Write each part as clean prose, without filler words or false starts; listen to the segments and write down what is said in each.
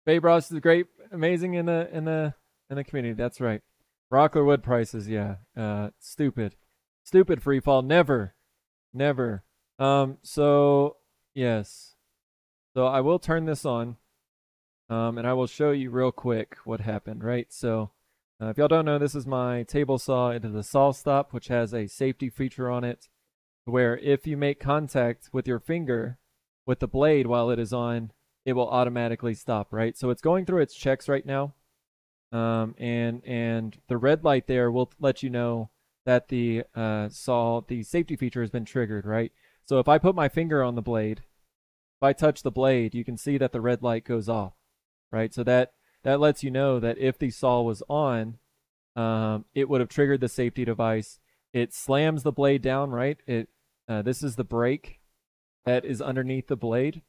Babe Ross is great, amazing in the community. That's right. Rockler wood prices, yeah. Stupid free fall. Never, never. So yes. So I will turn this on. And I will show you real quick what happened, right? So, if y'all don't know, this is my table saw. It is a saw stop, which has a safety feature on it, where if you make contact with your finger with the blade while it is on, it will automatically stop, right? So it's going through its checks right now, and the red light there will let you know that the safety feature has been triggered, right? So if I put my finger on the blade, if I touch the blade, you can see that the red light goes off, right? So that lets you know that if the saw was on, it would have triggered the safety device. It slams the blade down, right? This is the brake that is underneath the blade.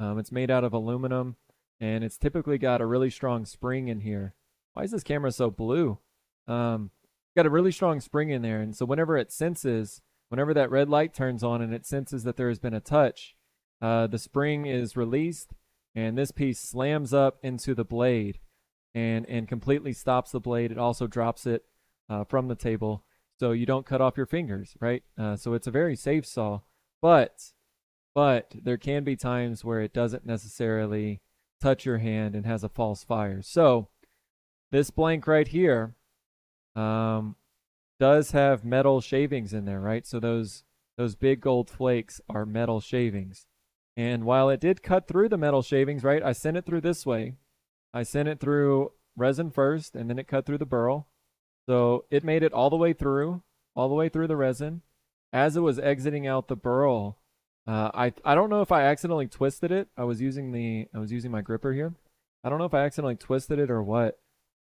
It's made out of aluminum, and it's typically got a really strong spring in here. Why is this camera so blue? Got a really strong spring in there, and so whenever that red light turns on and it senses that there has been a touch, the spring is released, and this piece slams up into the blade and completely stops the blade. It also drops it from the table, so you don't cut off your fingers, right? So it's a very safe saw, but there can be times where it doesn't necessarily touch your hand and has a false fire. So this blank right here does have metal shavings in there, right? So those big gold flakes are metal shavings. And while it did cut through the metal shavings, right, I sent it through this way. I sent it through resin first, and then it cut through the burl. So it made it all the way through the resin. As it was exiting out the burl, I don't know if I accidentally twisted it. I was using my gripper here. I don't know if I accidentally twisted it or what,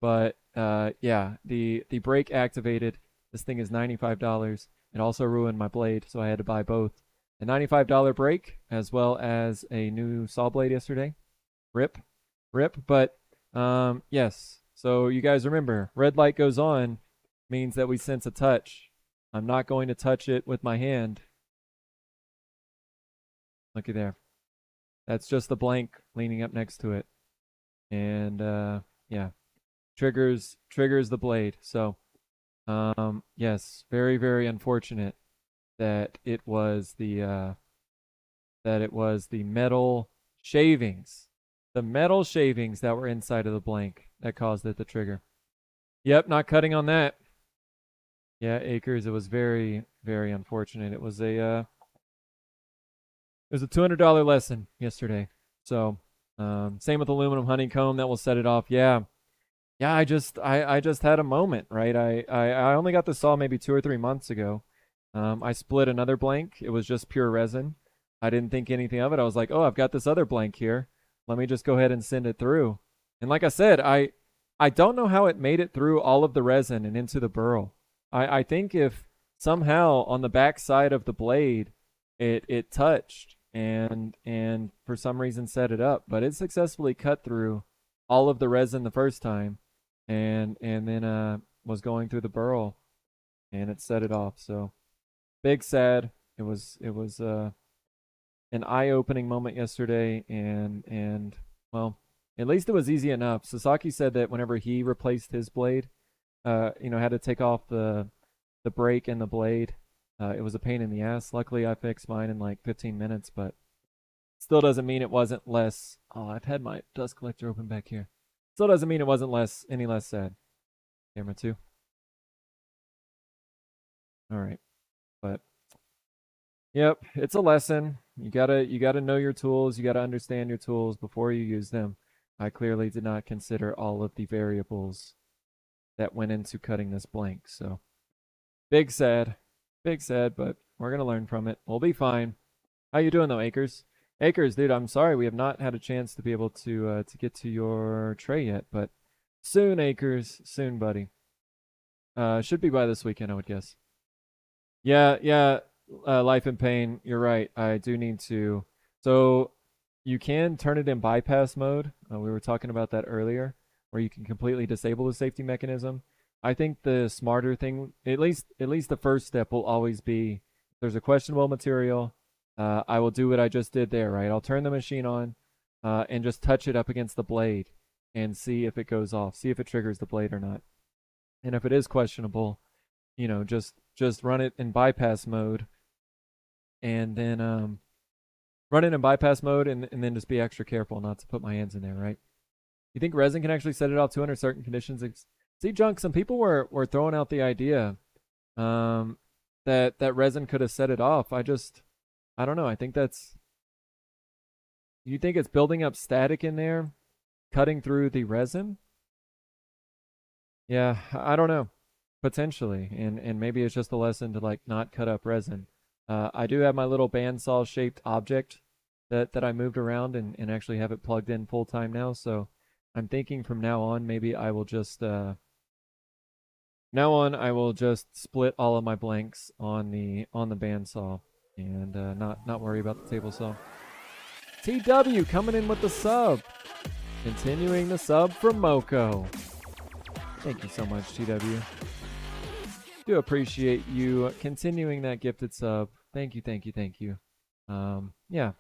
but yeah, the brake activated. This thing is $95. It also ruined my blade, so I had to buy both a $95 brake as well as a new saw blade yesterday. Rip. But yes. So you guys remember, red light goes on means that we sense a touch. I'm not going to touch it with my hand. Looky there. That's just the blank leaning up next to it. And yeah, triggers the blade. So yes, very, very unfortunate that it was the metal shavings. The metal shavings that were inside of the blank that caused it to trigger. Yep, not cutting on that. Yeah, Acres, it was very, very unfortunate. It was a $200 lesson yesterday. So, same with aluminum honeycomb that will set it off. Yeah. Yeah, I just had a moment, right? I only got the saw maybe 2 or 3 months ago. I split another blank. It was just pure resin. I didn't think anything of it. I was like, oh, I've got this other blank here. Let me just go ahead and send it through. And like I said, I don't know how it made it through all of the resin and into the burl. I think if somehow on the back side of the blade it touched and for some reason set it up, but it successfully cut through all of the resin the first time and then was going through the burl and it set it off. So big sad. It was an eye-opening moment yesterday, and well, at least it was easy enough. Sasaki said that whenever he replaced his blade, had to take off the brake and the blade. It was a pain in the ass. Luckily, I fixed mine in like 15 minutes, but still doesn't mean it wasn't less. Oh, I've had my dust collector open back here. Still doesn't mean it wasn't any less sad. Camera 2. All right, but yep, it's a lesson. You gotta know your tools. You gotta understand your tools before you use them. I clearly did not consider all of the variables that went into cutting this blank. So big sad, but we're gonna learn from it. We'll be fine. How you doing though, Acres? Acres, dude, I'm sorry we have not had a chance to be able to get to your tray yet, but soon, Acres, soon, buddy. Should be by this weekend, I would guess. Yeah. Life in pain. You're right. I do need to. So you can turn it in bypass mode. We were talking about that earlier, where you can completely disable the safety mechanism. I think the smarter thing, at least the first step, will always be if there's a questionable material. I will do what I just did there, right? I'll turn the machine on. and just touch it up against the blade and see if it goes off, see if it triggers the blade or not. And if it is questionable, just run it in bypass mode, and then run it in bypass mode, and then just be extra careful not to put my hands in there, right? You think resin can actually set it off to under certain conditions? See, Junk, some people were throwing out the idea that resin could have set it off. I don't know. I think that's, you think it's building up static in there, cutting through the resin? Yeah, I don't know. Potentially, and maybe it's just a lesson to like not cut up resin. I do have my little bandsaw shaped object that I moved around and actually have it plugged in full time now. So I'm thinking from now on, maybe I will just split all of my blanks on the bandsaw and not worry about the table saw. TW coming in with the sub, continuing the sub from Moko. Thank you so much, TW. Do appreciate you continuing that gifted sub. Thank you, thank you, thank you. Yeah.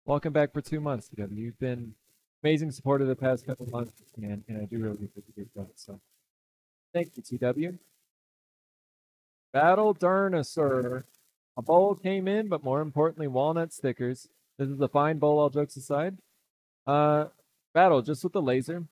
Welcome back for 2 months, TW. You've been amazing supporter the past couple months, and I do really appreciate that. So, thank you, TW. Battle Dinosaur. A bowl came in, but more importantly, walnut stickers. This is a fine bowl, all jokes aside. Battle, just with the laser.